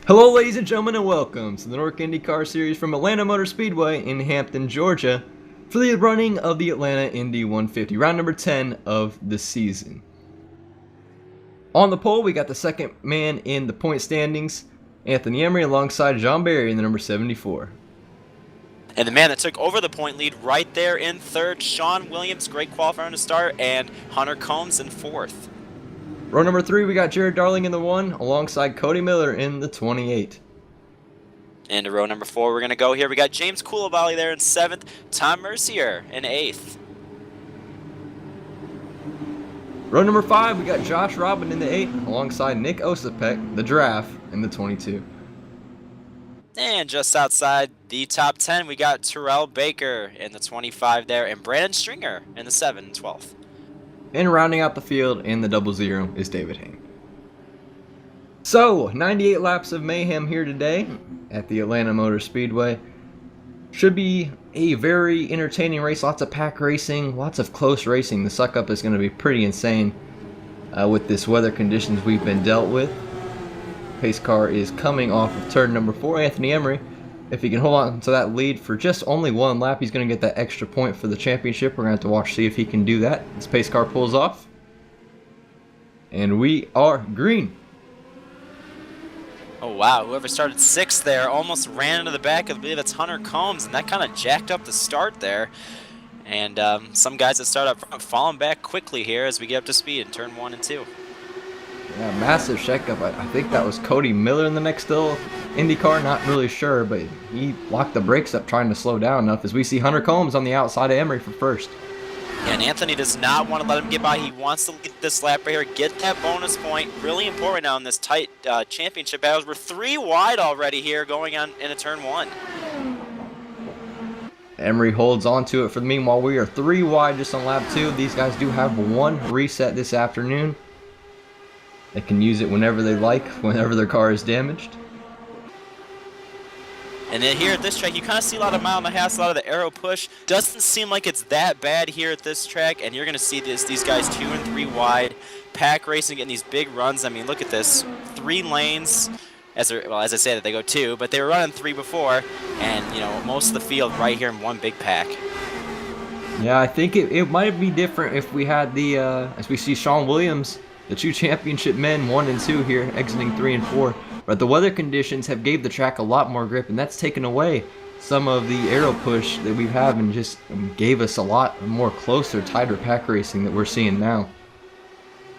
Hello ladies and gentlemen, and welcome to the NORC Indycar series from Atlanta Motor Speedway in Hampton, Georgia for the running of the Atlanta Indy 150, round number 10 of the season. On the pole, we got the second man in the point standings, Anthony Emery, alongside John Barry in the number 74. And the man that took over the point lead right there in third, Sean Williams, great qualifier to start, and Hunter Combs in fourth. Row number 3, we got Jared Darling in the 1, alongside Cody Miller in the 28. Into row number 4, we're going to go here. We got James Coulibaly there in 7th, Tom Mercier in 8th. Row number 5, we got Josh Robin in the 8, alongside Nick Osipek, the Giraffe, in the 22. And just outside the top 10, we got Terrell Baker in the 25 there, and Brandon Stringer in the 7 and 12th. And rounding out the field in the 00 is David Hain. So, 98 laps of mayhem here today at the Atlanta Motor Speedway. Should be a very entertaining race, lots of pack racing, lots of close racing. The suck-up is going to be pretty insane with this weather conditions we've been dealt with. Pace car is coming off of turn number 4, Anthony Emery. If he can hold on to that lead for just only one lap, he's going to get that extra point for the championship. We're going to have to watch see if he can do that. This pace car pulls off. And we are green. Oh wow, whoever started 6th there almost ran into the back. I believe that's Hunter Combs, and that kind of jacked up the start there. And some guys that start up front falling back quickly here as we get up to speed in turn 1 and 2. Yeah, massive shakeup. I think that was Cody Miller in the next little IndyCar, not really sure, but he locked the brakes up trying to slow down enough as we see Hunter Combs on the outside of Emery for first. Yeah, and Anthony does not want to let him get by. He wants to lead this lap right here, get that bonus point. Really important now in this tight championship battles. We're 3 wide already here going on into turn 1. Emery holds on to it for the meanwhile. We are 3 wide just on lap 2. These guys do have one reset this afternoon. They can use it whenever they like, whenever their car is damaged. And then here at this track, you kind of see a lot of mile and a half, a lot of the aero push. Doesn't seem like it's that bad here at this track, and you're going to see these guys 2 and 3 wide, pack racing, getting these big runs. I mean, look at this, 3 lanes. As I say that they go 2, but they were running 3 before, and you know most of the field right here in one big pack. Yeah, I think it might be different if we had the as we see Sean Williams, the 2 championship men, 1 and 2 here, exiting 3 and 4. But the weather conditions have gave the track a lot more grip, and that's taken away some of the aero push that we have and just gave us a lot more closer, tighter pack racing that we're seeing now.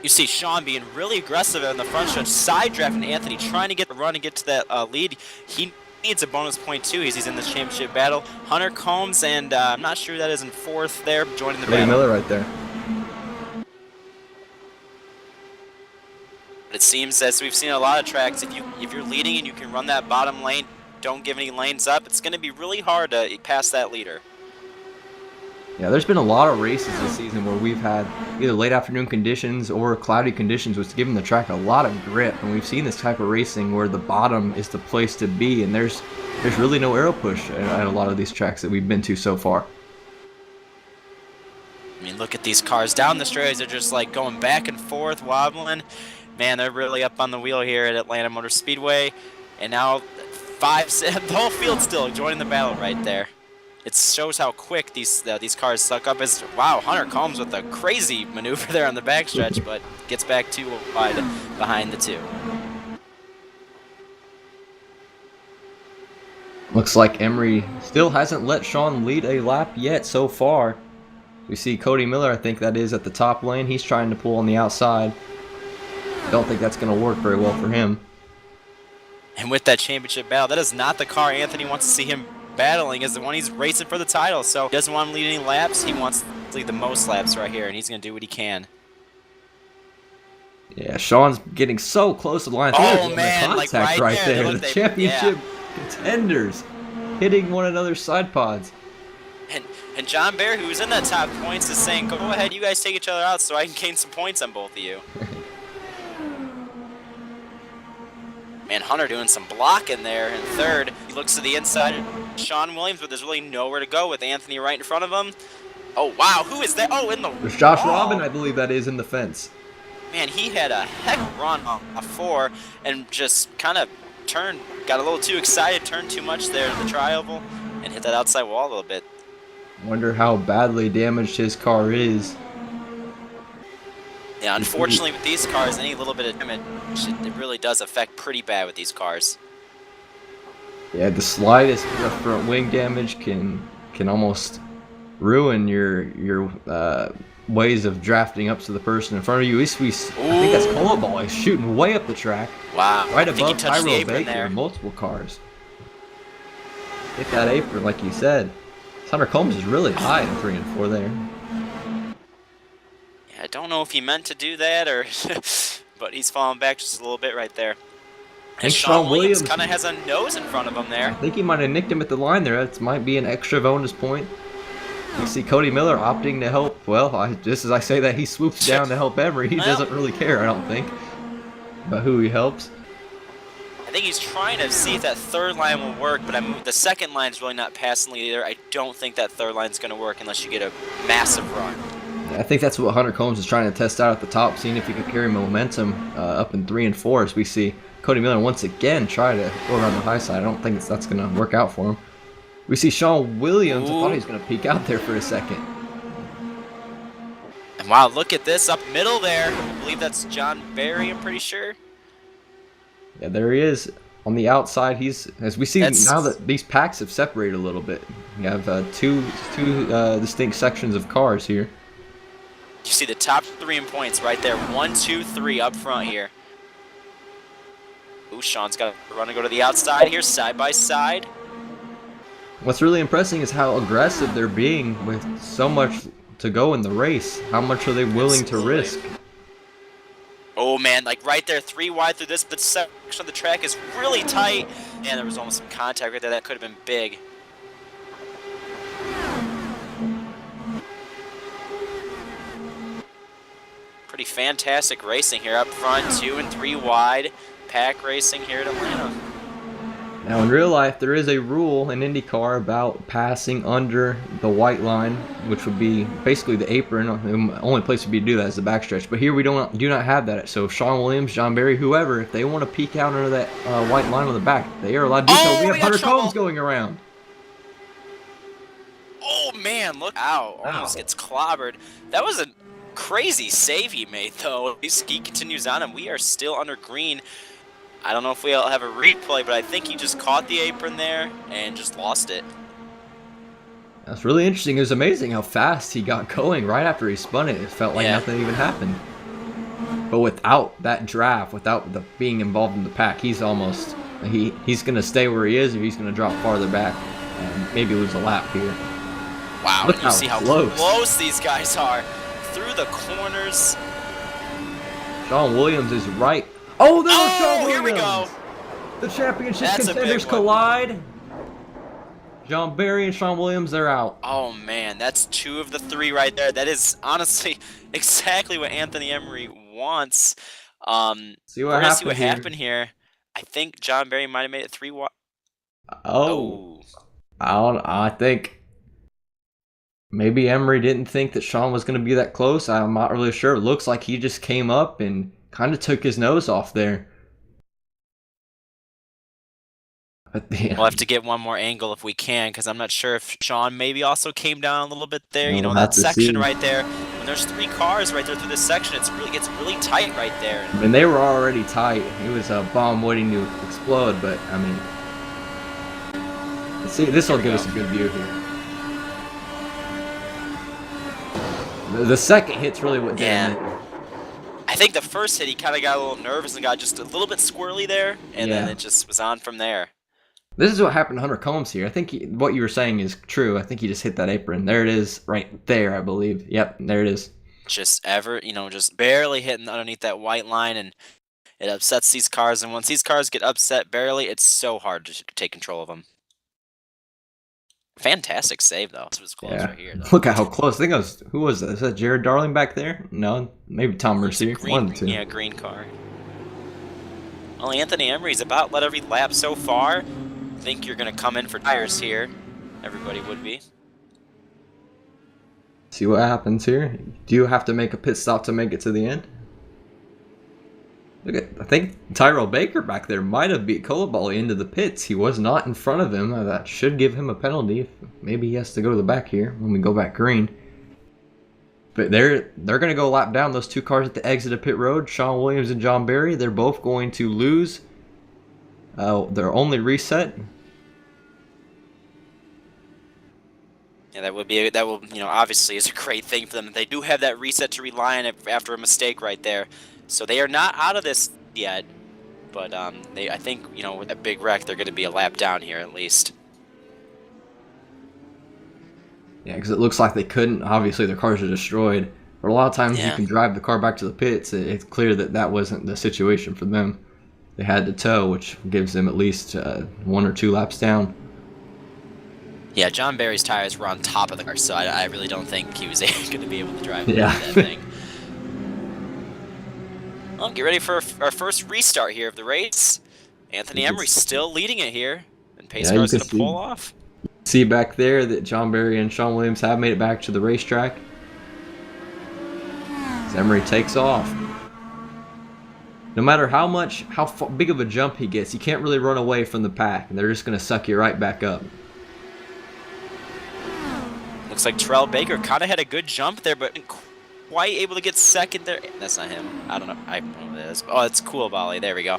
You see Sean being really aggressive in the front stretch, side drafting Anthony, trying to get the run and get to that lead. He needs a bonus point too as he's in this championship battle. Hunter Combs, and I'm not sure who that is in 4th there, joining the battle. Miller right there. But it seems, as we've seen a lot of tracks, if you're leading and you can run that bottom lane, don't give any lanes up, it's going to be really hard to pass that leader. Yeah, there's been a lot of races this season where we've had either late afternoon conditions or cloudy conditions, which is giving the track a lot of grip. And we've seen this type of racing where the bottom is the place to be, and there's really no aero push at a lot of these tracks that we've been to so far. I mean, look at these cars down the straightaways. They're just like going back and forth, wobbling. Man, they're really up on the wheel here at Atlanta Motor Speedway. And now the whole field still joining the battle right there. It shows how quick these cars suck up. Wow, Hunter Combs with a crazy maneuver there on the backstretch, but gets back 2 wide behind the 2. Looks like Emery still hasn't let Sean lead a lap yet so far. We see Cody Miller, I think that is, at the top lane. He's trying to pull on the outside. Don't think that's going to work very well for him. And with that championship battle, that is not the car Anthony wants to see him battling, is the one he's racing for the title. So he doesn't want him to lead any laps. He wants to lead the most laps right here, and he's going to do what he can. Yeah, Sean's getting so close to the line. Oh man, like right there. The championship contenders hitting one another's side pods. And John Bear, who's in that top points, is saying, go ahead, you guys take each other out so I can gain some points on both of you. Man, Hunter doing some blocking there in 3rd. He looks to the inside of Sean Williams, but there's really nowhere to go with Anthony right in front of him. Oh, wow, who is that? Oh, in the There's Josh Robin, I believe that is, in the fence. Man, he had a heck of a run off 4 and just kind of turn. Got a little too excited, turned too much there in the tri-oval, and hit that outside wall a little bit. Wonder how badly damaged his car is. Yeah, unfortunately with these cars, any little bit of damage, it really does affect pretty bad with these cars. Yeah, the slightest left front wing damage can almost ruin your ways of drafting up to the person in front of you. At least I think that's Colaball. He's shooting way up the track. Wow. Right I think he above touched the Tyrell apron Baker there. in multiple cars. Hit that apron like you said. Hunter Combs is really high in 3 and 4 there. Yeah, I don't know if he meant to do that or but he's falling back just a little bit right there. And Sean Williams kind of has a nose in front of him there. I think he might have nicked him at the line there. That might be an extra bonus point. You see Cody Miller opting to help. Well, just as I say that, he swoops down to help Emery. He doesn't really care, I don't think, about who he helps. I think he's trying to see if that third line will work, but the second line's really not passing either. I don't think that third line's going to work unless you get a massive run. I think that's what Hunter Combs is trying to test out at the top, seeing if he could carry momentum up in 3 and 4 as we see Cody Miller once again try to go around the high side. I don't think that's going to work out for him. We see Sean Williams. I thought he was going to peek out there for a second. And wow, look at this up middle there. I believe that's John Barry, I'm pretty sure. Yeah, there he is on the outside. He's, as we see now that these packs have separated a little bit. You have two distinct sections of cars here. You see the top 3 in points right there. 1, 2, 3 up front here. Ooh, Sean's got to run and go to the outside here, side by side. What's really impressive is how aggressive they're being with so much to go in the race. How much are they willing to risk? Oh man, like right there, 3 wide through this, but section of the track is really tight. And there was almost some contact right there. That could have been big. Pretty fantastic racing here up front, 2 and 3 wide. Pack racing here at Atlanta. Now in real life, there is a rule in IndyCar about passing under the white line, which would be basically the apron. The only place would be to do that is the backstretch. But here we do not have that. So if Sean Williams, John Barry, whoever, if they want to peek out under that white line on the back, they are allowed to do so. We have Hunter Combs going around. Oh man, look out. Almost gets clobbered. That was a crazy save he made though. He continues on and we are still under green. I don't know if we'll have a replay, but I think he just caught the apron there and just lost it. That's really interesting. It was amazing how fast he got going right after he spun it. It felt like nothing even happened. But without that draft, without the being involved in the pack, he's almost he's going to stay where he is, or he's going to drop farther back and maybe lose a lap here. Wow, look you see how close these guys are through the corners. Sean Williams is right. Oh, there was Sean Williams! Here we go. The championship contenders collide. John Barry and Sean Williams, they're out. Oh man, that's 2 of the 3 right there. That is honestly exactly what Anthony Emery wants. See what happens see what happened here. I think John Barry might have made it 3 wide. Oh. I think maybe Emery didn't think that Sean was going to be that close. I'm not really sure. It looks like he just came up and kind of took his nose off there. We'll have to get one more angle if we can, because I'm not sure if Sean maybe also came down a little bit there. You know, that section right there. When there's 3 cars right there through this section, it gets really tight right there. I mean, they were already tight. It was a bomb waiting to explode, but I mean, let's see, this will give us a good view here. The second hit's really what did it. I think the first hit, he kind of got a little nervous and got just a little bit squirrely there, and then it just was on from there. This is what happened to Hunter Combs here. I think what you were saying is true. I think he just hit that apron. There it is, right there, I believe. Yep, there it is. Just just barely hitting underneath that white line, and it upsets these cars. And once these cars get upset barely, it's so hard to take control of them. Fantastic save, though. This was close right here, though. Look at how close. I think it was, who was that? Is that Jared Darling back there? No, maybe Tom Mercier. Yeah, green car. Well, Anthony Emery's about led every lap so far. I think you're going to come in for tires here. Everybody would be. See what happens here. Do you have to make a pit stop to make it to the end? Look at, I think Tyrell Baker back there might have beat Coulibaly into the pits. He was not in front of him. That should give him a penalty. Maybe he has to go to the back here when we go back green. But they're going to go lap down those two cars at the exit of pit road. Sean Williams and John Barry. They're both going to lose their only reset. Yeah, that will, you know, obviously is a great thing for them. They do have that reset to rely on after a mistake right there. So they are not out of this yet. But I think, you know, with that big wreck, they're going to be a lap down here at least. Yeah, because it looks like they couldn't. Obviously, their cars are destroyed. But a lot of times you can drive the car back to the pits. It's clear that that wasn't the situation for them. They had to tow, which gives them at least 1 or 2 laps down. Yeah, John Barry's tires were on top of the car, so I really don't think he was going to be able to drive that thing. Well, get ready for our first restart here of the race. Anthony Emery still leading it here, and pace car's going to pull off. See back there that John Barry and Sean Williams have made it back to the racetrack. As Emery takes off. No matter how big of a jump he gets, you can't really run away from the pack, and they're just going to suck you right back up. Looks like Terrell Baker kind of had a good jump there, but quite able to get second there. That's not him. I don't know. I don't know what it is. Oh, it's Coulibaly. There we go.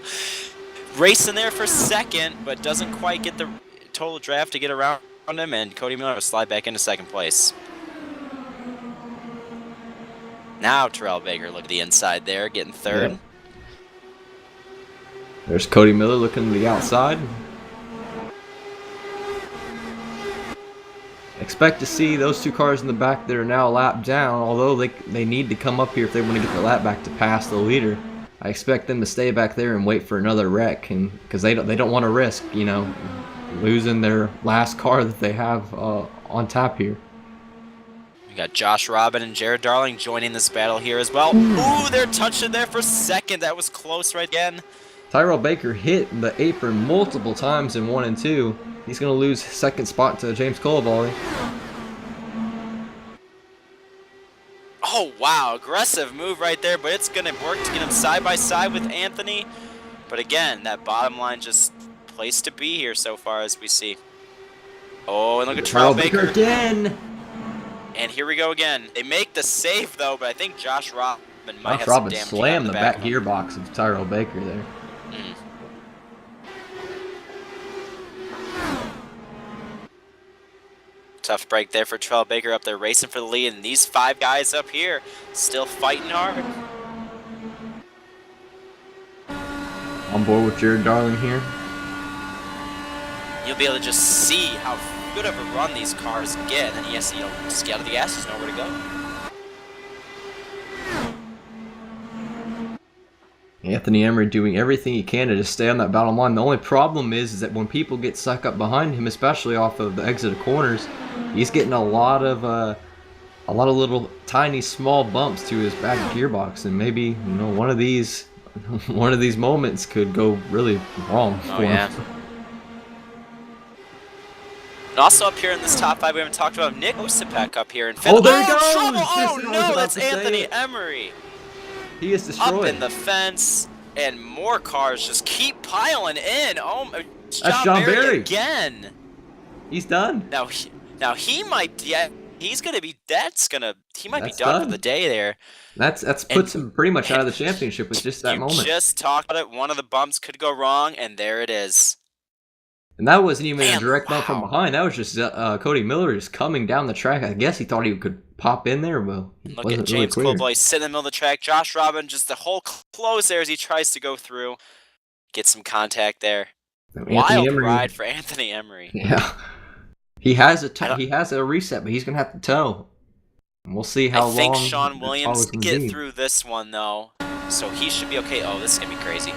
Racing there for second, but doesn't quite get the total draft to get around him, and Cody Miller will slide back into second place. Now Terrell Baker, look at the inside there, getting third. Yeah. There's Cody Miller looking to the outside. Expect to see those two cars in the back that are now a lap down, although they need to come up here if they want to get the lap back to pass the leader. I expect them to stay back there and wait for another wreck, and because they don't want to risk, you know, losing their last car that they have on tap here. We got Josh Robin and Jared Darling joining this battle here as well. Ooh, they're touching there for second. That was close right again. Tyrell Baker hit the apron multiple times in 1 and 2. He's going to lose second spot to James Coulibaly. Oh, wow. Aggressive move right there, but it's going to work to get him side by side with Anthony. But again, that bottom line just place to be here so far as we see. Oh, and look at Tyrell Baker again. And here we go again. They make the save, though, but I think Josh Robin might have some damage. Josh Robin slammed the back gearbox of Tyrell Baker there. Tough break there for Terrell Baker up there racing for the lead, and these 5 guys up here still fighting hard. On board with Jared Darling here. You'll be able to just see how good of a run these cars get, and yes, you know, just get out of the gas, there's nowhere to go. Anthony Emery doing everything he can to just stay on that bottom line. The only problem is that when people get stuck up behind him, especially off of the exit of corners, he's getting a lot of little tiny small bumps to his back gearbox, and maybe, you know, one of these moments could go really wrong for him. And also up here in this top 5, we haven't talked about Nick Osipek up here in 5th. Oh, there he goes! Trouble! Oh no, that's Anthony Emery. He is destroyed. Up in the fence, and more cars just keep piling in. Oh, that's John Barry again. He's done. Now he might. Yeah, he's gonna be. He might be done for the day there. That's puts him pretty much out of the championship with just that moment. Just talked about it. One of the bumps could go wrong, and there it is. And that wasn't even a direct bump from behind. That was just Cody Miller just coming down the track. I guess he thought he could pop in there, but look at James Coulibaly sitting in the middle of the track. Josh Robin just the whole close there as he tries to go through. Get some contact there. Wild ride for Anthony Emery. Yeah. He has a reset, but he's going to have to tow. And we'll see how long. I think Sean Williams get through this one, though. So he should be okay. Oh, this is going to be crazy.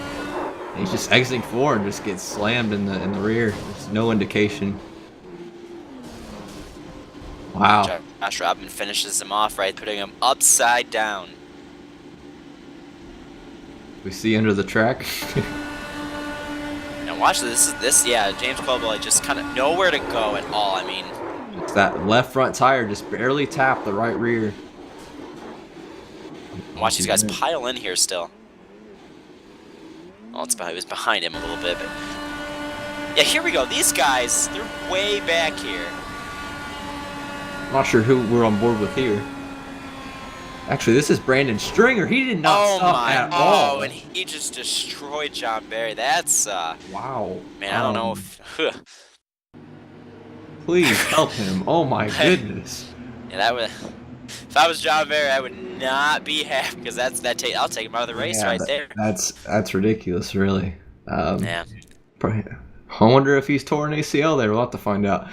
He's just exiting forward and just gets slammed in the rear. There's no indication. Wow. Josh Robin finishes him off, right, putting him upside down. We see under the track. Now watch this. Yeah, James Coulibaly just kind of nowhere to go at all. I mean, it's that left front tire just barely tapped the right rear. Watch these guys pile in here still. Well, it was behind him a little bit, but yeah, here we go. These guys, they're way back here. Not sure who we're on board with here. Actually, this is Brandon Stringer. He did not stop at all. Oh, and he just destroyed John Barry. That's wow. Man, I don't know if please help him. Oh my goodness. Yeah, that would. If I was John Barry, I would not be happy because I'll take him out of the race right there. That's ridiculous, really. Yeah. I wonder if he's torn ACL there. We'll have to find out.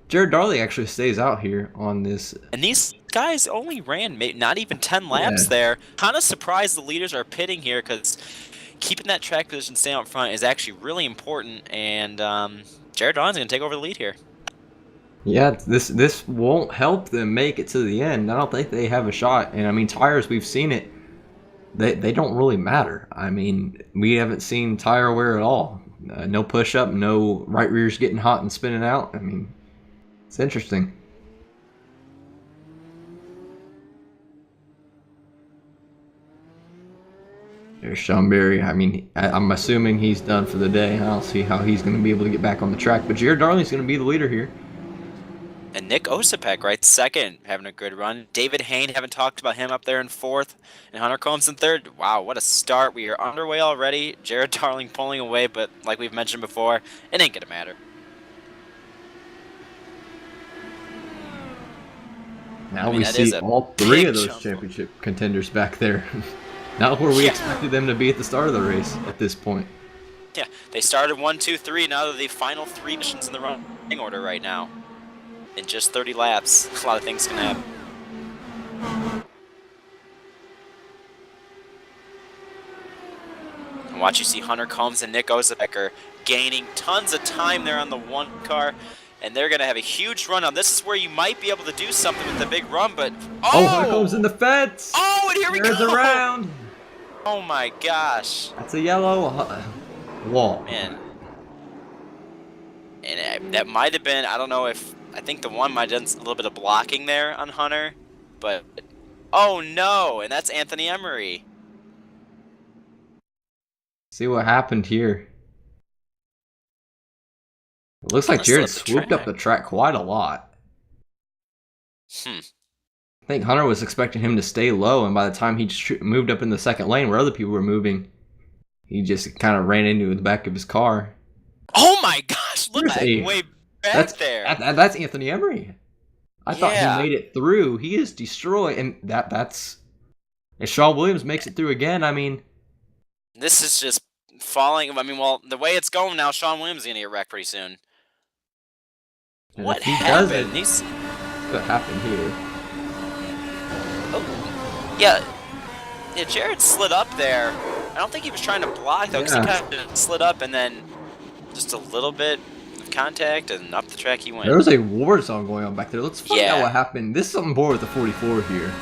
Jared Darley actually stays out here on this. And these guys only ran not even 10 laps there. Kind of surprised the leaders are pitting here because keeping that track position, staying out front is actually really important. And Jared Darley's going to take over the lead here. Yeah, this won't help them make it to the end. I don't think they have a shot. And I mean, tires, we've seen it. They don't really matter. I mean, we haven't seen tire wear at all. No push up, no right rears getting hot and spinning out. I mean, it's interesting. There's Sean Berry. I mean, I'm assuming he's done for the day. I'll see how he's going to be able to get back on the track. But Jared Darley's going to be the leader here. And Nick Osipek, right, second, having a good run. David Hayne, haven't talked about him up there in fourth. And Hunter Combs in third. Wow, what a start. We are underway already. Jared Darling pulling away, but like we've mentioned before, it ain't going to matter. Now we see all three of those championship contenders back there. Not where we expected them to be at the start of the race at this point. Yeah, they started 1, 2, 3. Now they're the final 3 missions in the running order right now. In just 30 laps, a lot of things can happen. And watch, you see Hunter Combs and Nick Osebecker gaining tons of time there on the 1 car. And they're going to have a huge run on. This is where you might be able to do something with the big run, but... Oh, Hunter Combs in the fence! Oh, and here we go! There's a round! Oh my gosh. That's a yellow wall. Man. And that might have been, I don't know if... I think the one might have done a little bit of blocking there on Hunter, but oh no, and that's Anthony Emery. See what happened here. It looks like Jared swooped up the track quite a lot. I think Hunter was expecting him to stay low, and by the time he moved up in the second lane where other people were moving, he just kind of ran into the back of his car. Oh my gosh, look at that way back there. That's Anthony Emery. I thought he made it through. He is destroyed, and that's... If Shawn Williams makes it through again, I mean... This is just falling. I mean, well, the way it's going now, Shawn Williams is going to get wrecked pretty soon. What happened? What happened here? Oh, yeah. Yeah, Jared slid up there. I don't think he was trying to block, though, because he kind of slid up and then just a little bit of contact and up the track he went. There was a war zone going on back there. Let's find out what happened. This is on board with the 44 here.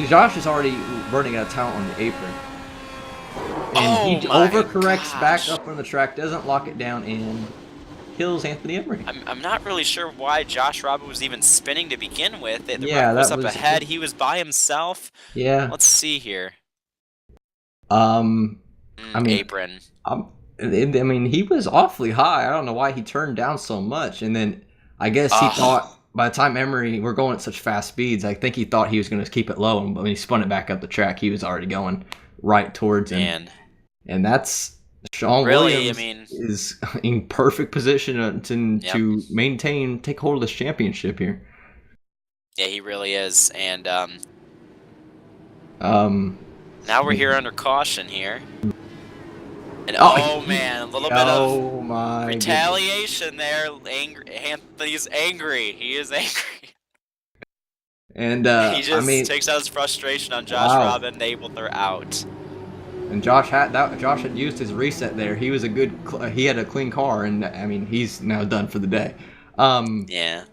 Josh is already running out of talent on the apron. And he overcorrects back up on the track, doesn't lock it down, and kills Anthony Emery. I'm not really sure why Josh Robert was even spinning to begin with. The ref was up ahead. He was by himself. Yeah. Let's see here. I mean, apron. I mean, he was awfully high. I don't know why he turned down so much. And then I guess he thought by the time Emery, we're going at such fast speeds, I think he thought he was going to keep it low. And when he spun it back up the track, he was already going right towards him. And that's Shawn Williams is in perfect position to maintain, take hold of this championship here. Yeah, he really is. And now we're here under caution here. And man, a little bit of retaliation there. Anthony's angry. He is angry. And he just takes out his frustration on Josh Robin. They both are out. And Josh had used his reset there. He was he had a clean car, and I mean he's now done for the day. Yeah.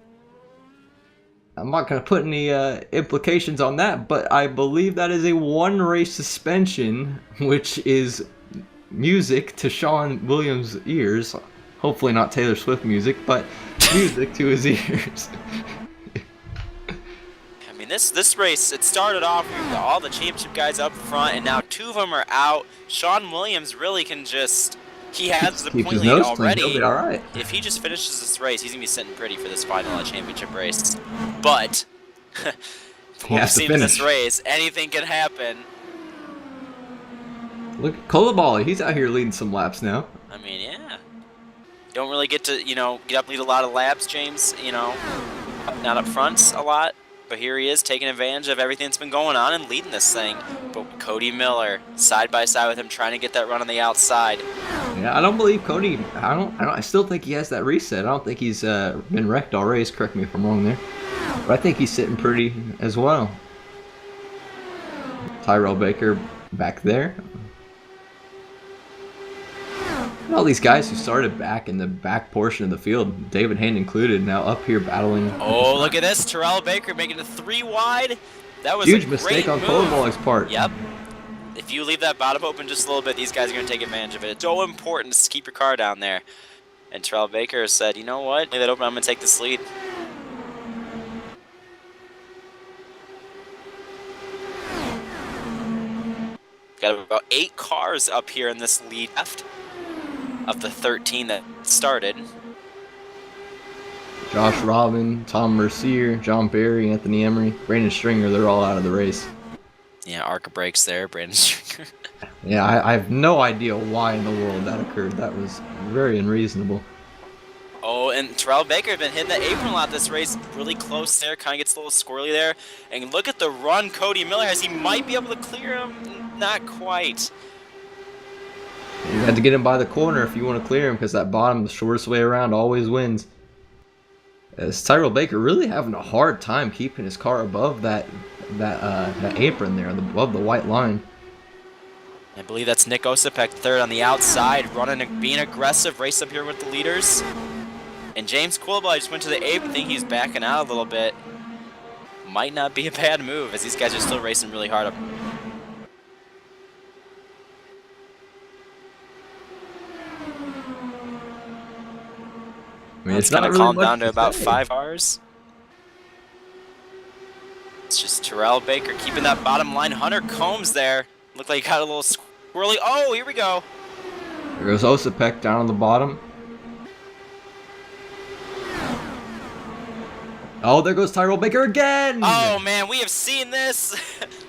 I'm not going to put any implications on that, but I believe that is a 1-race suspension, which is music to Shawn Williams' ears. Hopefully not Taylor Swift music, but music to his ears. mean, this race, it started off with all the championship guys up front, and now 2 of them are out. Sean Williams really can just, he has the Keeps point his lead nose clean. He'll already. be all right. If he just finishes this race, he's going to be sitting pretty for this final championship race. But, from what we've seen in this race, anything can happen. Look at Kolobali. He's out here leading some laps now. I mean, yeah. Don't really get to, get up and lead a lot of laps, James, not up front a lot. But here he is taking advantage of everything that's been going on and leading this thing. But Cody Miller, side by side with him, trying to get that run on the outside. Yeah, I don't believe Cody. I still think he has that reset. I don't think he's been wrecked all race. Correct me if I'm wrong there. But I think he's sitting pretty as well. Tyrell Baker back there. And all these guys who started back in the back portion of the field, David Hayne included, now up here battling. Oh, look at this. Tyrell Baker making it 3 wide. That was huge a mistake great on move. Kolobali's part. Yep. If you leave that bottom open just a little bit, these guys are going to take advantage of it. It's so important to keep your car down there. And Tyrell Baker said, you know what? Leave that open. I'm going to take this lead. Got about 8 cars up here in this lead left of the 13 that started. Josh Robin, Tom Mercier, John Barry, Anthony Emery, Brandon Stringer, they're all out of the race. Yeah, arc of brakes there, Brandon Stringer. Yeah, I have no idea why in the world that occurred. That was very unreasonable. Oh, and Tyrell Baker has been hitting the apron a lot this race. Really close there, kind of gets a little squirrely there. And look at the run Cody Miller has. He might be able to clear him. Not quite. You had to get him by the corner if you want to clear him, because that bottom, the shortest way around, always wins. As Tyrell Baker really having a hard time keeping his car above that apron there, above the white line. I believe that's Nick Osipek, third on the outside, running, being aggressive, race up here with the leaders. And James Kolobali just went to the apron. I think he's backing out a little bit. Might not be a bad move, as these guys are still racing really hard up. I mean, it's not going to really calm much down to about say. 5 cars. It's just Tyrell Baker keeping that bottom line. Hunter Combs there. Looked like he got a little squirrely. Oh, here we go. There goes Osipek down on the bottom. Oh, there goes Tyrell Baker again! Oh, man, we have seen this.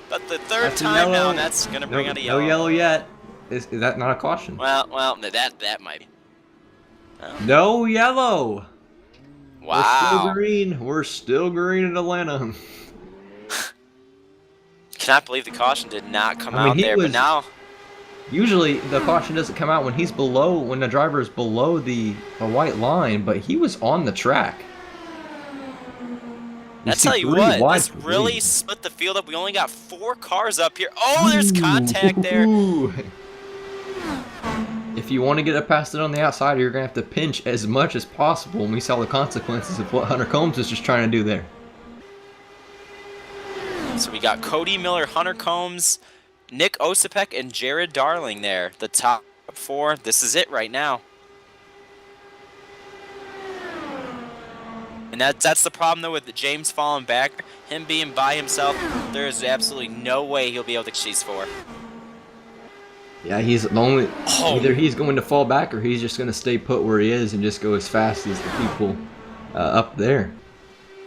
But the third time now, and that's going to bring out a yellow. No yellow yet. Is that not a caution? Well, that might be. Oh. No yellow! Wow. We're still green. We're still green in Atlanta. Cannot believe the caution did not come out there, but now... Usually the caution doesn't come out when he's below, when the driver is below the white line, but he was on the track. I tell you what, this really split the field up. We only got 4 cars up here. Oh, there's contact there. If you want to get it past it on the outside, you're going to have to pinch as much as possible, and we saw the consequences of what Hunter Combs is just trying to do there. So we got Cody Miller, Hunter Combs, Nick Osipek, and Jared Darling there. The top 4. This is it right now. And that's the problem, though, with James falling back. Him being by himself, there is absolutely no way he'll be able to chase 4. Yeah, he's the only... Either he's going to fall back or he's just going to stay put where he is and just go as fast as the people up there.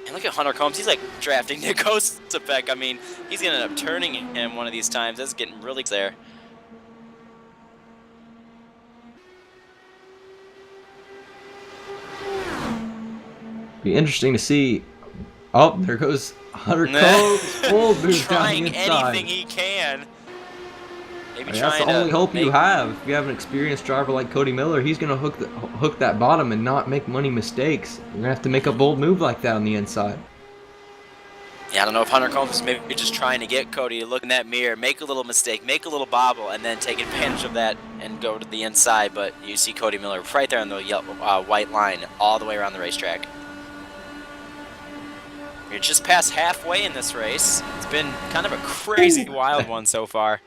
And look at Hunter Combs. He's like drafting Nick Osipek. I mean, he's going to end up turning him one of these times. That's getting really there. Be interesting to see. Oh, there goes Hunter Combs. Full boost down the inside. Anything he can. Maybe that's the only hope you have. If you have an experienced driver like Cody Miller, he's going to hook that bottom and not make money mistakes. You're going to have to make a bold move like that on the inside. Yeah, I don't know if Hunter Combs is maybe just trying to get Cody to look in that mirror, make a little mistake, make a little bobble, and then take advantage of that and go to the inside. But you see Cody Miller right there on the yellow, white line all the way around the racetrack. You're just past halfway in this race. It's been kind of a crazy, wild one so far.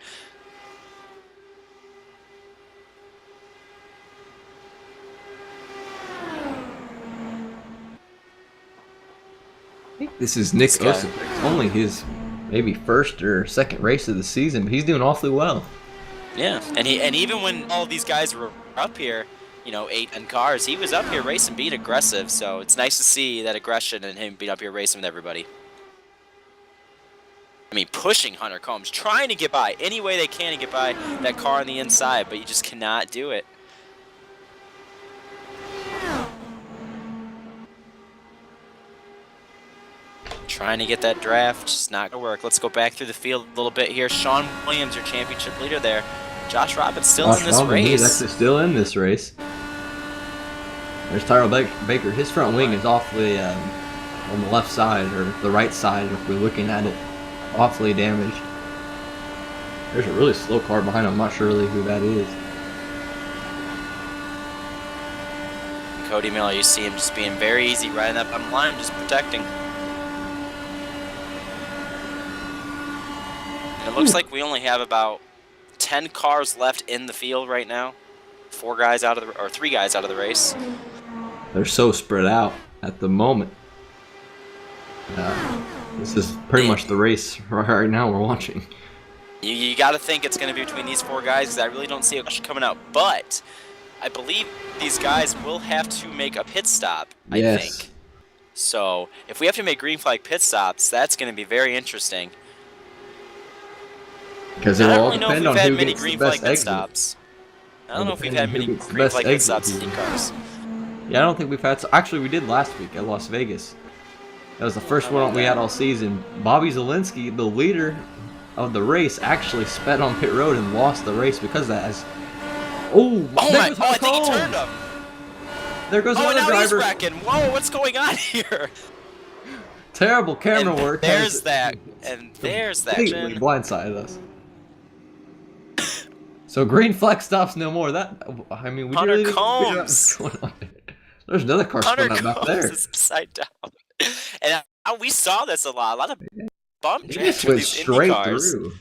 think this is Nick Osipek's only his maybe first or second race of the season, but he's doing awfully well. Yeah, and even when all these guys were up here, you know, 8 and cars, he was up here racing, being aggressive. So it's nice to see that aggression and him being up here racing with everybody. I mean, pushing Hunter Combs, trying to get by any way they can to get by that car on the inside, but you just cannot do it. Trying to get that draft, just not gonna work. Let's go back through the field a little bit here. Sean Williams, your championship leader there. Josh Robbins still in this race. He's actually still in this race. There's Tyrell Baker. His front wing is awfully on the left side, or the right side if we're looking at it. Awfully damaged. There's a really slow car behind him. I'm not sure really who that is. Cody Miller, you see him just being very easy, riding up on the line, just protecting. And it looks like we only have about 10 cars left in the field right now. 3 guys out of the race. They're so spread out at the moment. This is pretty much the race right now we're watching. You got to think it's going to be between these 4 guys, because I really don't see it coming out. But I believe these guys will have to make a pit stop, I think. So if we have to make green flag pit stops, that's going to be very interesting. Because it all depends on who gets the best exit. Stops. I don't know if we've had many green flag pit stops in cars. Yeah, I don't think we've had. Actually, we did last week at Las Vegas. That was the first one we had all season. Bobby Zielinski, the leader of the race, actually sped on pit road and lost the race because of that. I think he turned him. There goes another driver. He's wrecking. Whoa, what's going on here? Terrible camera work. There's that. And there's that. Completely blindsided us. So green flag stops no more. I mean, we Hunter really Combs. What's going on there. There's another car spun out back there. Is upside down. And we saw this a lot. A lot of bump He drafts just with went these straight Indycars. through.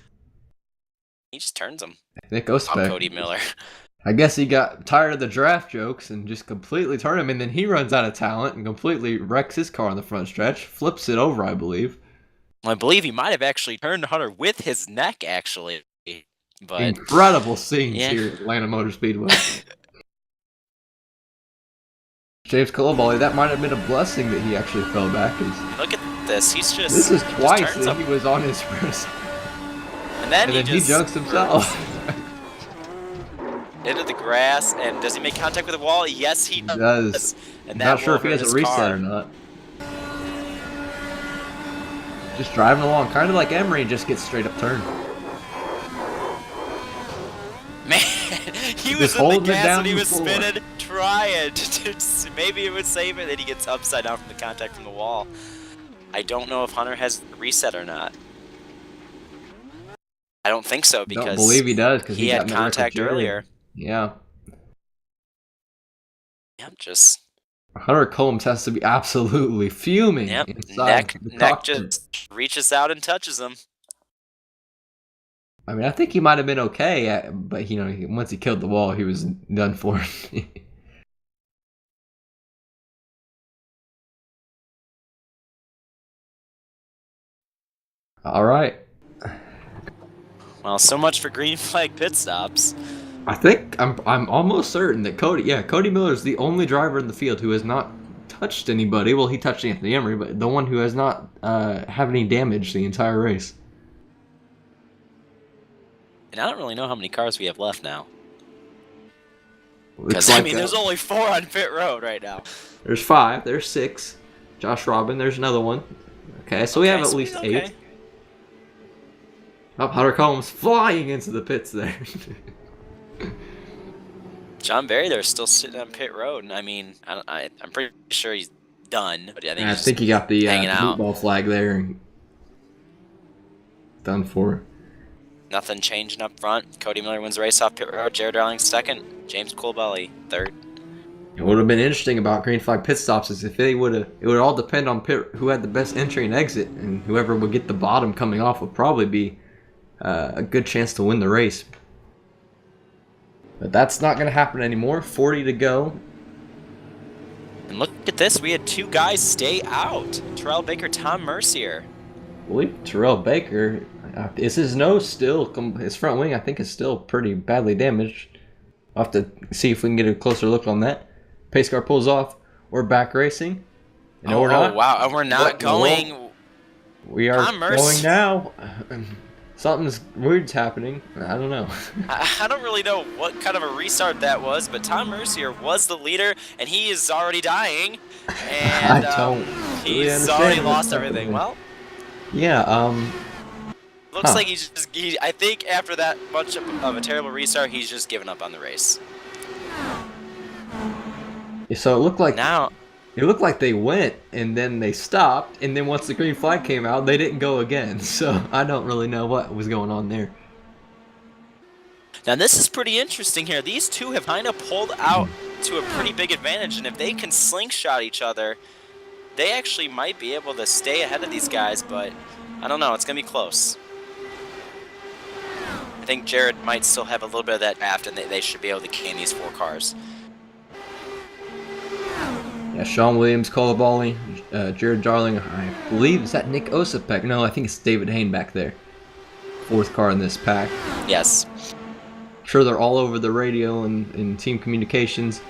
He just turns them. Nick Osipek. Cody Miller. I guess he got tired of the draft jokes and just completely turned him, and then he runs out of talent and completely wrecks his car on the front stretch, flips it over, I believe. Well, I believe he might have actually turned Hunter with his neck, actually. But incredible scenes here at Atlanta Motor Speedway. James Colobali, that might have been a blessing that he actually fell back. Look at this. He's just. This is twice that he was on his wrist. And then he junks himself. Into the grass, and does he make contact with the wall? Yes, he does. And not sure if he has a reset or not. Just driving along, kind of like Emery, just gets straight up turned. Man, he was in the gas and he was spinning, trying to maybe it would save it, then he gets upside down from the contact from the wall. I don't know if Hunter has a reset or not. I don't think so, because don't believe he does, because he had contact earlier. Yeah. Yep, just Hunter Combs has to be absolutely fuming. Yep, inside neck just reaches out and touches him. I mean, I think he might have been okay, but once he killed the wall, he was done for. All right. Well, so much for green flag pit stops. I think I'm almost certain that Cody Miller is the only driver in the field who has not touched anybody. Well, he touched Anthony Emery, but the one who has not have any damage the entire race. And I don't really know how many cars we have left now. Because, I mean, there's only 4 on pit road right now. There's 5. There's 6. Josh Robin, there's another one. Okay, so we have at least 8. Oh, Hunter Combs flying into the pits there. John Barry there's still sitting on pit road, and I mean, I'm pretty sure he's done. But I think he got the football flag there and done for. Nothing changing up front. Cody Miller wins the race off pit road. Jared Darling second. James Colobali third. What would have been interesting about green flag pit stops is if it would all depend on who had the best entry and exit, and whoever would get the bottom coming off would probably be a good chance to win the race. But that's not going to happen anymore. 40 to go. And look at this, we had 2 guys stay out. Terrell Baker, Tom Mercier. I believe Terrell Baker, is his nose still, his front wing I think is still pretty badly damaged. I'll have to see if we can get a closer look on that. Pace car pulls off. We're back racing. No, we're not. Oh, wow, and we're not going. We are going now. Something's weird's happening. I don't know. I don't really know what kind of a restart that was, but Tom Mercier was the leader, and he is already dying. And he's already lost everything. Well, yeah. Looks like I think after that much of a terrible restart, he's just given up on the race. So it looked like they went and then they stopped, and then once the green flag came out, they didn't go again. So I don't really know what was going on there. Now this is pretty interesting here. These two have kind of pulled out to a pretty big advantage, and if they can slingshot each other, they actually might be able to stay ahead of these guys, but I don't know. It's going to be close. I think Jared might still have a little bit of that draft, and they should be able to can these 4 cars. Yeah, Sean Williams, Colabali, Jared Darling, I believe, is that Nick Osipek? No, I think it's David Hayne back there. 4th car in this pack. Yes. I'm sure they're all over the radio and in team communications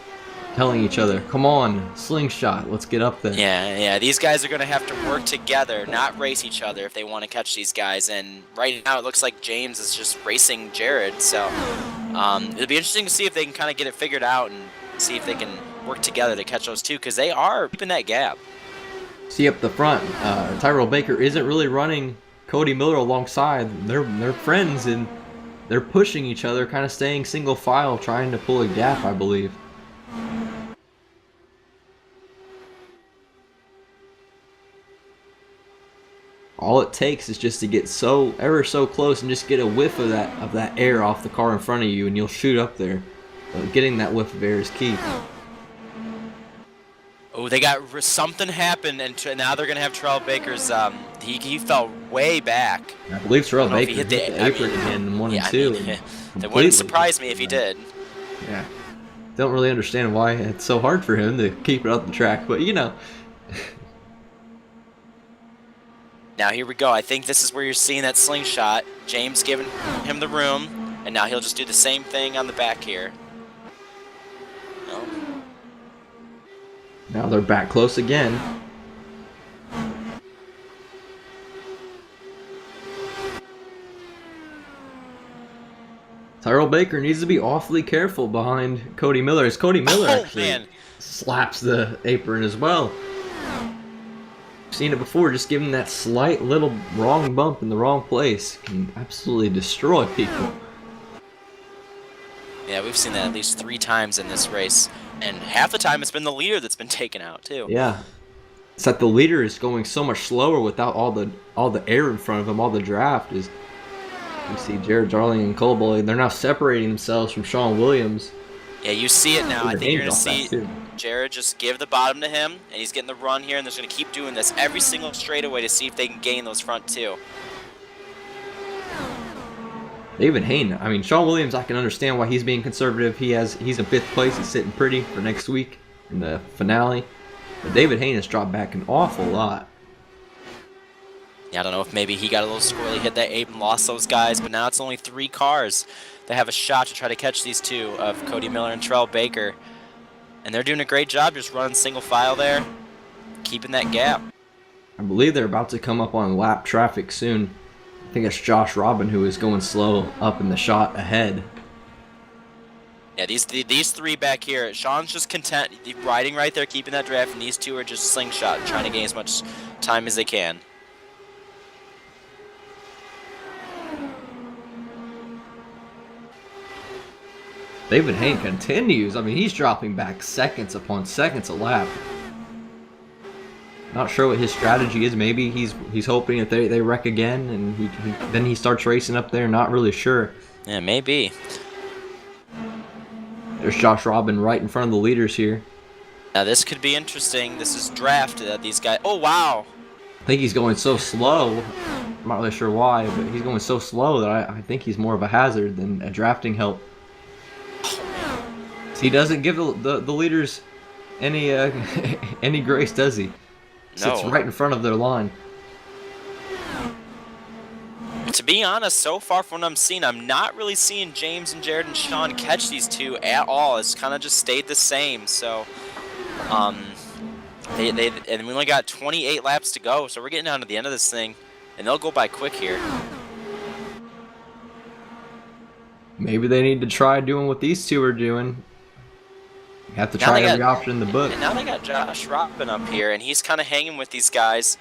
telling each other, come on, slingshot, let's get up there. Yeah, these guys are going to have to work together, not race each other if they want to catch these guys. And right now it looks like James is just racing Jared. So it'll be interesting to see if they can kind of get it figured out and see if they can work together to catch those two, because they are keeping that gap. See up the front, Tyrell Baker isn't really running Cody Miller alongside. They're friends, and they're pushing each other, kind of staying single file, trying to pull a gap, I believe. All it takes is just to get ever so close and just get a whiff of that air off the car in front of you, and you'll shoot up there. Getting that whiff of air is key. Oh, they got something happened, and now they're gonna have Terrell Baker's. He fell way back. I believe Terrell Baker hit the apron again in 1 and 2. That wouldn't surprise me if he did. Yeah, don't really understand why it's so hard for him to keep it up the track, but you know. Now here we go. I think this is where you're seeing that slingshot. James giving him the room, and now he'll just do the same thing on the back here. No. Now they're back close again. Tyrell Baker needs to be awfully careful behind Cody Miller, as Cody Miller actually slaps the apron as well. I've seen it before, just giving that slight little wrong bump in the wrong place can absolutely destroy people. Yeah, we've seen that at least 3 times in this race, and half the time it's been the leader that's been taken out too. Yeah, it's that the leader is going so much slower without all the air in front of him. All the draft is. You see Jared Darling and Colaboli, they're now separating themselves from Sean Williams. Yeah, you see it now. I think you're going to see Jared just give the bottom to him, and he's getting the run here, and they're going to keep doing this every single straightaway to see if they can gain those front 2. David Hayne, I mean, Sean Williams, I can understand why he's being conservative. He's in 5th place. He's sitting pretty for next week in the finale. But David Hayne has dropped back an awful lot. Yeah, I don't know if maybe he got a little squirrely, hit that 8 and lost those guys, but now it's only 3 cars that have a shot to try to catch these 2 of Cody Miller and Terrell Baker. And they're doing a great job just running single file there, keeping that gap. I believe they're about to come up on lap traffic soon. I think it's Josh Robin who is going slow up in the shot ahead. Yeah, these 3 back here, Sean's just content, riding right there, keeping that draft, and these 2 are just slingshot, trying to gain as much time as they can. David Hayne continues. I mean, he's dropping back seconds upon seconds a lap. Not sure what his strategy is. Maybe he's hoping that they wreck again, and then he starts racing up there. Not really sure. Yeah, maybe. There's Josh Robin right in front of the leaders here. Now this could be interesting. This is draft that these guys. Oh wow! I think he's going so slow. I'm not really sure why, but he's going so slow that I think he's more of a hazard than a drafting help. He doesn't give the leaders any grace, does he? Sits No. right in front of their line. To be honest, so far from what I'm seeing, I'm not really seeing James and Jared and Sean catch these two at all. It's kind of just stayed the same. So, and we only got 28 laps to go, so we're getting down to the end of this thing, and they'll go by quick here. Maybe they need to try doing what these two are doing. You have to try every option in the book. And now they got Josh Robin up here, and he's kind of hanging with these guys.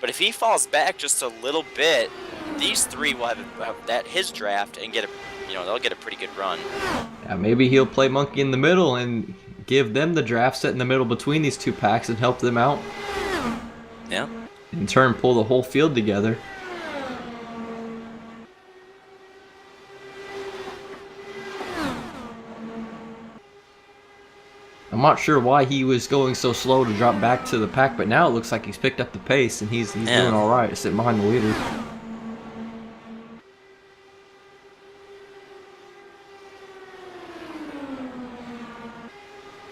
But if he falls back just a little bit, these three will have that his draft and get a, they'll get a pretty good run. Yeah, maybe he'll play monkey in the middle and give them the draft, set in the middle between these two packs and help them out. Yeah. In turn, pull the whole field together. I'm not sure why he was going so slow to drop back to the pack, but now it looks like he's picked up the pace and he's doing all right, sitting behind the leader.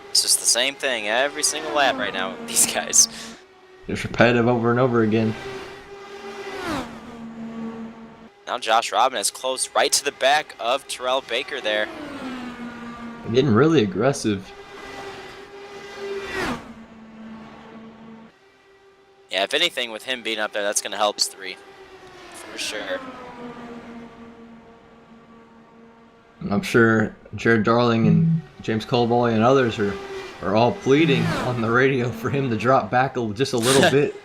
It's just the same thing every single lap right now with these guys. Just repetitive over and over again. Now Josh Robin is close right to the back of Terrell Baker there. Getting really aggressive. Yeah, if anything, with him being up there, that's going to help his three. For sure. I'm sure Jared Darling and James Colboy and others are all pleading on the radio for him to drop back just a little bit.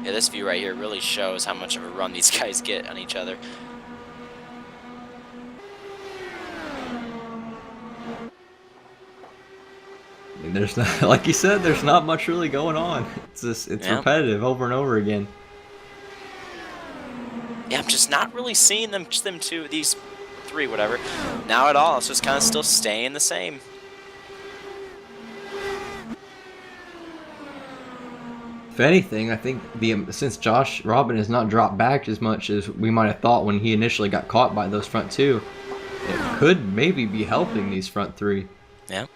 Yeah, this view right here really shows how much of a run these guys get on each other. There's not, like you said, there's not much really going on. It's repetitive over and over again. Yeah, I'm just not really seeing these three, whatever, now at all. It's just kind of still staying the same. If anything, I think since Josh Robin has not dropped back as much as we might have thought when he initially got caught by those front two, it could maybe be helping these front three. Yeah.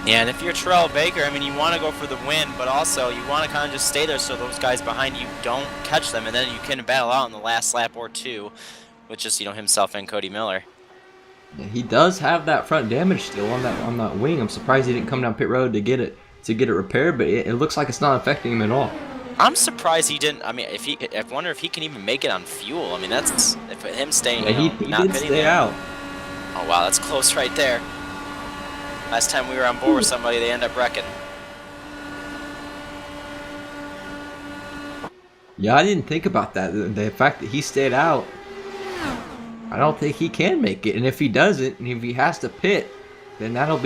Yeah, and if you're Terrell Baker, I mean, you want to go for the win, but also you want to kind of just stay there so those guys behind you don't catch them, and then you can battle out in the last lap or two with just, himself and Cody Miller. Yeah, he does have that front damage still on that wing. I'm surprised he didn't come down pit road to get it repaired, but it looks like it's not affecting him at all. I'm surprised he didn't. I mean, I wonder if he can even make it on fuel. I mean, that's if him staying. Yeah, he not did stay out. Oh wow, that's close right there. Last time we were on board with somebody, they end up wrecking. Yeah, I didn't think about that. The fact that he stayed out, I don't think he can make it. And if he doesn't, and if he has to pit, then that'll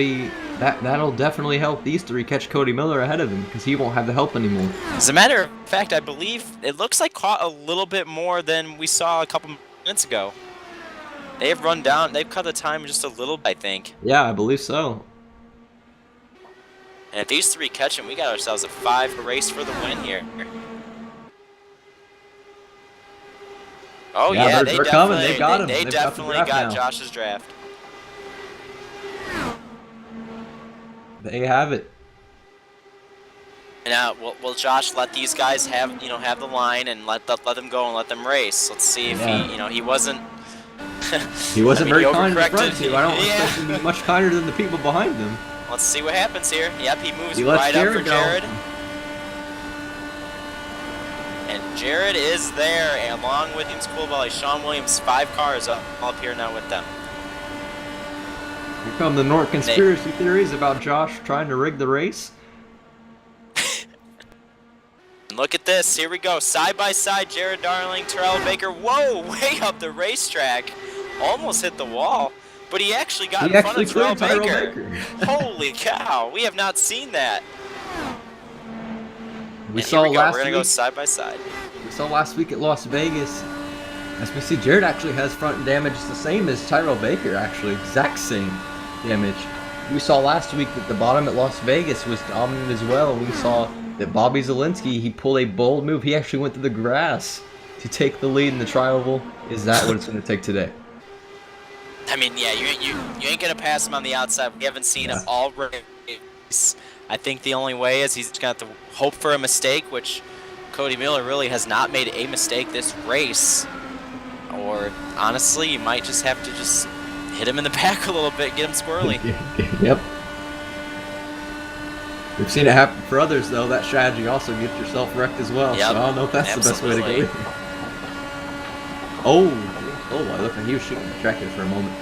definitely help these three catch Cody Miller ahead of him because he won't have the help anymore. As a matter of fact, I believe it looks like caught a little bit more than we saw a couple minutes ago. They've run down. They've cut the time just a little bit, I think. Yeah, I believe so. And if these three catch him, we got ourselves a 5 race for the win here. Oh yeah, they're coming. They got him. They definitely got Josh's draft. They have it. And now, will Josh let these guys have the line and let them go and let them race? Let's see if he wasn't. He wasn't very kind to the front two. I don't expect him to be much kinder than the people behind him. Let's see what happens here. Yep, he moves right up for Jared. And Jared is there, and along with him, School Volley, Sean Williams, 5 cars all up here now with them. Here come the NORC conspiracy theories about Josh trying to rig the race. Look at this. Here we go. Side by side, Jared Darling, Terrell Baker. Whoa, way up the racetrack. Almost hit the wall. But he actually got in front of Terrell Baker. Holy cow. We have not seen that. We saw last week. We're going to go side by side. We saw last week at Las Vegas. As we see, Jared actually has front damage the same as Tyrell Baker, actually. Exact same damage. we saw last week that the bottom at Las Vegas was dominant as well. We saw that Bobby Zielinski, he pulled a bold move. He actually went to the grass to take the lead in the tri-oval. Is that what it's going to take today? I mean, yeah, you ain't gonna pass him on the outside. We haven't seen him all race. I think the only way is he's gonna have to hope for a mistake, which Cody Miller really has not made a mistake this race. Or honestly, you might just have to just hit him in the back a little bit, get him squirrely. Yep. We've seen it happen for others, though. That strategy also gets yourself wrecked as well. Yep. So I don't know if that's Absolutely. the best way to go. Oh, I looked like he was shooting the tractor for a moment.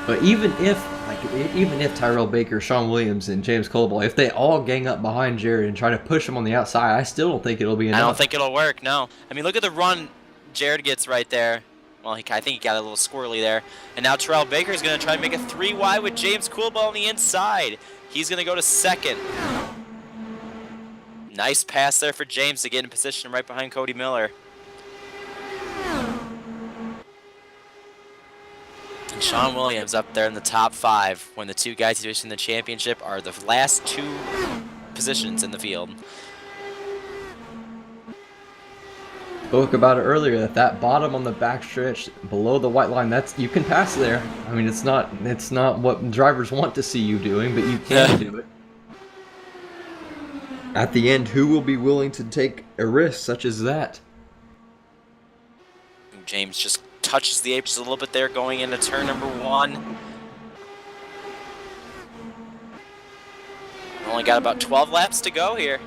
But even if Tyrell Baker, Sean Williams, and James Colball, if they all gang up behind Jared and try to push him on the outside, I still don't think it'll be enough. I don't think it'll work, no. I mean, look at the run Jared gets right there. Well, I think he got a little squirrely there. And now Tyrell Baker's going to try to make a 3 wide with James Coolball on the inside. He's going to go to second. Nice pass there for James to get in position right behind Cody Miller. And Sean Williams up there in the top 5 when the two guys who in the championship are the last 2 positions in the field. Spoke about it earlier that bottom on the backstretch below the white line, that's you can pass there. I mean, it's not what drivers want to see you doing, but you can do it. At the end, who will be willing to take a risk such as that? James just touches the apron a little bit there going into turn number 1. Only got about 12 laps to go here.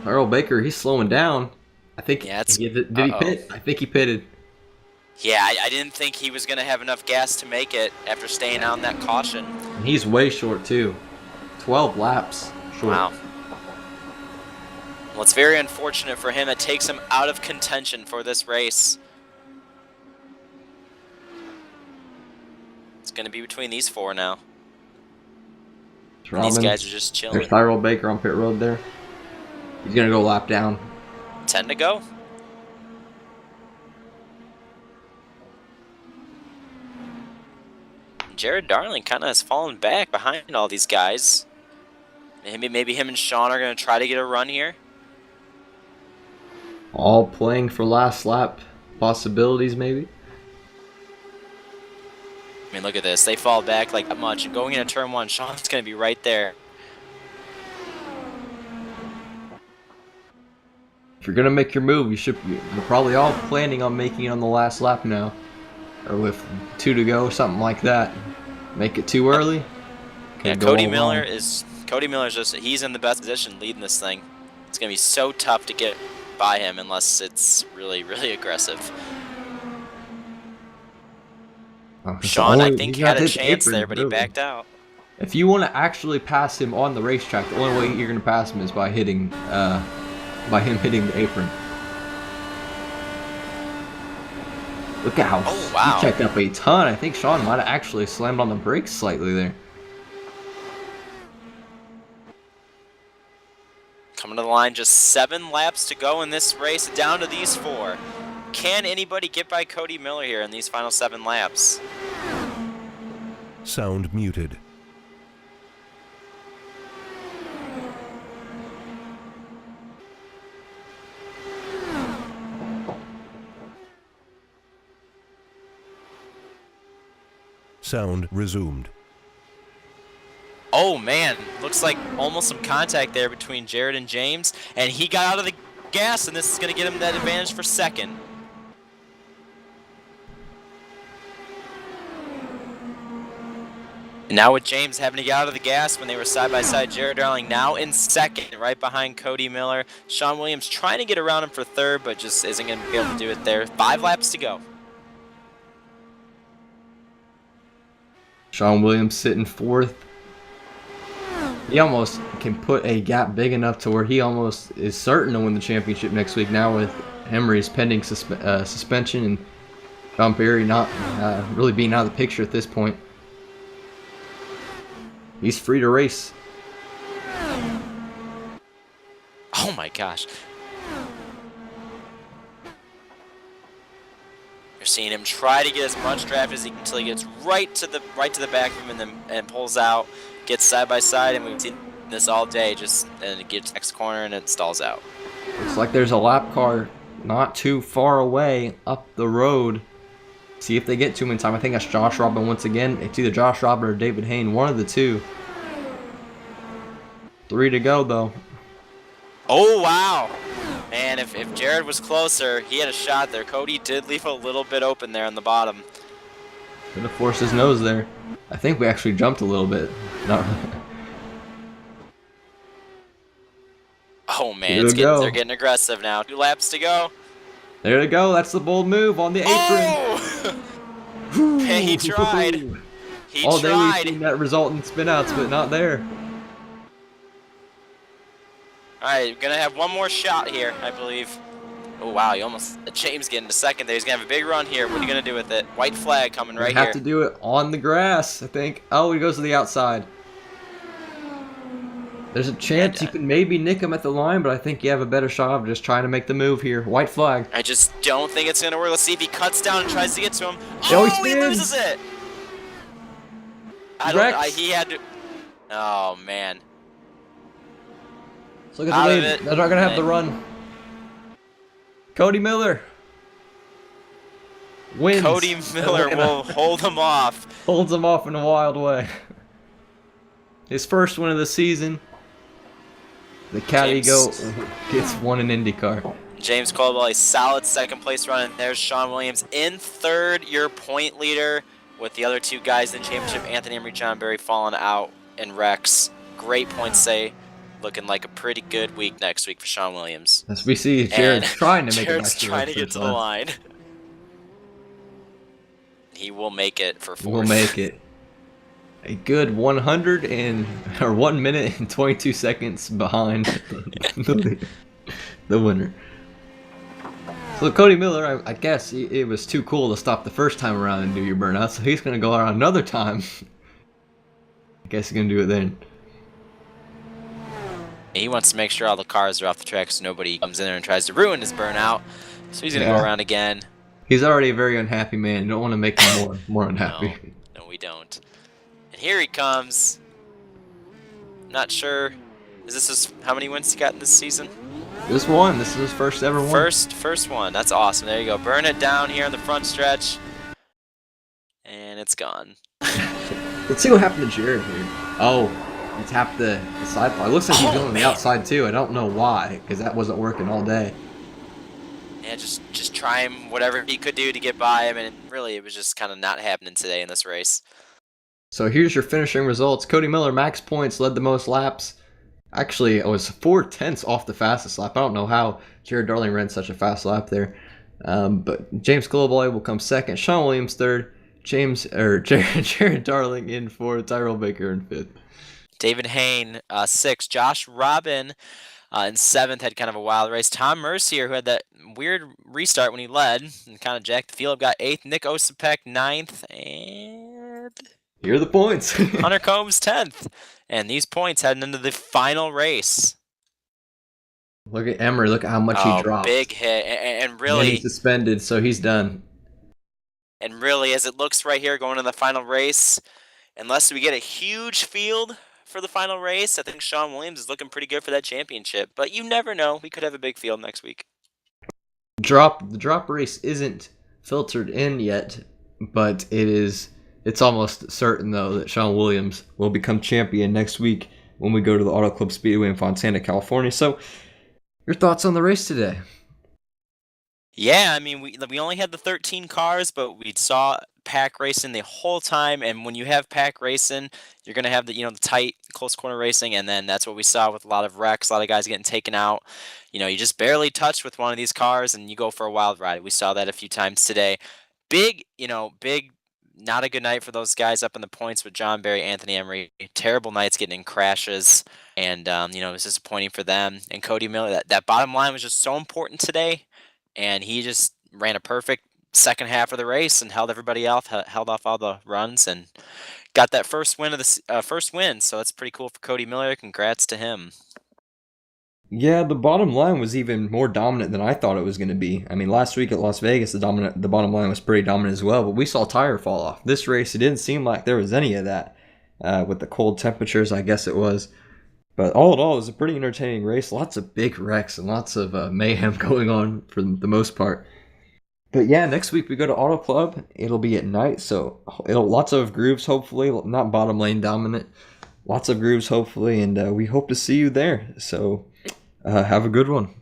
Tyrell Baker, he's slowing down. I think. Yeah, Did he pit? I think he pitted. Yeah, I didn't think he was going to have enough gas to make it after staying on that caution. And he's way short too. 12 laps short. Wow. Well, it's very unfortunate for him. It takes him out of contention for this race. It's going to be between these 4 now. These guys are just chilling. There's Tyrell Baker on pit road there. He's going to go lap down. 10 to go. Jared Darling kind of has fallen back behind all these guys. Maybe him and Sean are going to try to get a run here. All playing for last lap possibilities, maybe. I mean, look at this. They fall back like that much. And going into turn 1, Sean's going to be right there. If you're going to make your move, you're probably all planning on making it on the last lap now. Or with 2 to go, something like that. Make it too early. Yeah, Cody Miller's just, he's in the best position leading this thing. It's going to be so tough to get by him unless it's really, really aggressive. Sean, I think, had a chance there, but he backed out. If you want to actually pass him on the racetrack, the only way you're going to pass him is by him hitting the apron. Look at how he checked up a ton. I think Sean might have actually slammed on the brakes slightly there. Coming to the line, just 7 laps to go in this race, down to these 4. Can anybody get by Cody Miller here in these final 7 laps? Sound muted. Sound resumed. Oh man, looks like almost some contact there between Jared and James, and he got out of the gas, and this is going to get him that advantage for second. And now with James having to get out of the gas when they were side by side, Jared Darling now in second, right behind Cody Miller. Sean Williams trying to get around him for third, but just isn't going to be able to do it there. 5 laps to go. Sean Williams sitting 4th. He almost can put a gap big enough to where he almost is certain to win the championship next week now with Emery's pending suspension and John Perry not really being out of the picture at this point. He's free to race. Oh my gosh. You're seen him try to get as much draft as he can until he gets right to the back of him and pulls out, gets side by side, and we've seen this all day. And it gets next corner and it stalls out. Looks like there's a lap car not too far away up the road. See if they get to him in time. I think that's Josh Robin once again. It's either Josh Robin or David Hayne, one of the two. 3 to go though. Oh wow! And if Jared was closer, he had a shot there. Cody did leave a little bit open there on the bottom. Could have forced his nose there. I think we actually jumped a little bit. No. Oh man, they're getting aggressive now. 2 laps to go. There you go. That's the bold move on the apron. Oh! Yeah, he tried. He All day we've tried. seen that result in spinouts, but not there. All right, gonna have one more shot here, I believe. Oh wow, James getting to second there. He's gonna have a big run here. What are you gonna do with it? White flag coming right here. Have to do it on the grass, I think. Oh, he goes to the outside. There's a chance you can maybe nick him at the line, but I think you have a better shot of just trying to make the move here. White flag. I just don't think it's gonna work. Let's see if he cuts down and tries to get to him. Oh, he loses it. He had to. Oh man. Let's look at the lead. They're not gonna have the run. Cody Miller wins. Cody Miller will hold him off. Holds him off in a wild way. His first win of the season. The caddy gets one in IndyCar. James Caldwell, a solid second place run. And there's Sean Williams in third, your point leader, with the other 2 guys in the championship, Anthony Emery, John Barry, falling out in wrecks. Great points say. Looking like a pretty good week next week for Sean Williams. As we see, Jared's trying to make it back to trying to get to the line. He will make it for 4th. We'll make it. A good 1 minute and 22 seconds behind the winner. So Cody Miller, I guess it was too cool to stop the first time around and do your burnout, so he's going to go around another time. I guess he's going to do it then. He wants to make sure all the cars are off the track so nobody comes in there and tries to ruin his burnout. So he's going to go around again. He's already a very unhappy man. You don't want to make him more unhappy. No, we don't. And here he comes. Not sure. Is this how many wins he got in this season? This one. This is his first ever one. First one. That's awesome. There you go. Burn it down here on the front stretch. And it's gone. Let's see what happened to Jared here. Oh, he tapped the side bar. It looks like he's going on the outside too. I don't know why, because that wasn't working all day. Yeah, just try him whatever he could do to get by him, and really it was just kind of not happening today in this race. So here's your finishing results. Cody Miller, max points, led the most laps. Actually, it was 4/10 off the fastest lap. I don't know how Jared Darling ran such a fast lap there. But James Global will come second. Sean Williams third. Jared Darling in fourth. Tyrell Baker in fifth. David Hayne, 6th. Josh Robin in 7th, had kind of a wild race. Tom Mercier, who had that weird restart when he led and kind of jacked the field, got 8th. Nick Osipek, 9th. And here are the points. Hunter Combs, 10th. And these points heading into the final race. Look at Emery. Look at how much he dropped. Big hit. And really... he's suspended, so he's done. And really, as it looks right here going to the final race, unless we get a huge field for the final race, I think Sean Williams is looking pretty good for that championship. But you never know. We could have a big field next week. The drop race isn't filtered in yet, but it's almost certain, though, that Sean Williams will become champion next week when we go to the Auto Club Speedway in Fontana, California. So, your thoughts on the race today? Yeah, I mean, we only had the 13 cars, but we saw pack racing the whole time. And when you have pack racing, you're going to have the tight, close corner racing. And then that's what we saw with a lot of wrecks, a lot of guys getting taken out. You just barely touch with one of these cars and you go for a wild ride. We saw that a few times today. Big, not a good night for those guys up in the points with John Barry, Anthony Emery. Terrible nights getting in crashes. And, it was disappointing for them. And Cody Miller, that bottom line was just so important today. And he just ran a perfect second half of the race and held everybody else, held off all the runs, and got that first win. So that's pretty cool for Cody Miller. Congrats to him. Yeah, the bottom line was even more dominant than I thought it was going to be. I mean, last week at Las Vegas, the bottom line was pretty dominant as well, but we saw tire fall off. This race, it didn't seem like there was any of that with the cold temperatures, I guess it was. But all in all, it was a pretty entertaining race. Lots of big wrecks and lots of mayhem going on for the most part. But yeah, next week we go to Auto Club. It'll be at night, so lots of grooves, hopefully. Not bottom lane dominant. Lots of grooves, hopefully, and we hope to see you there. So have a good one.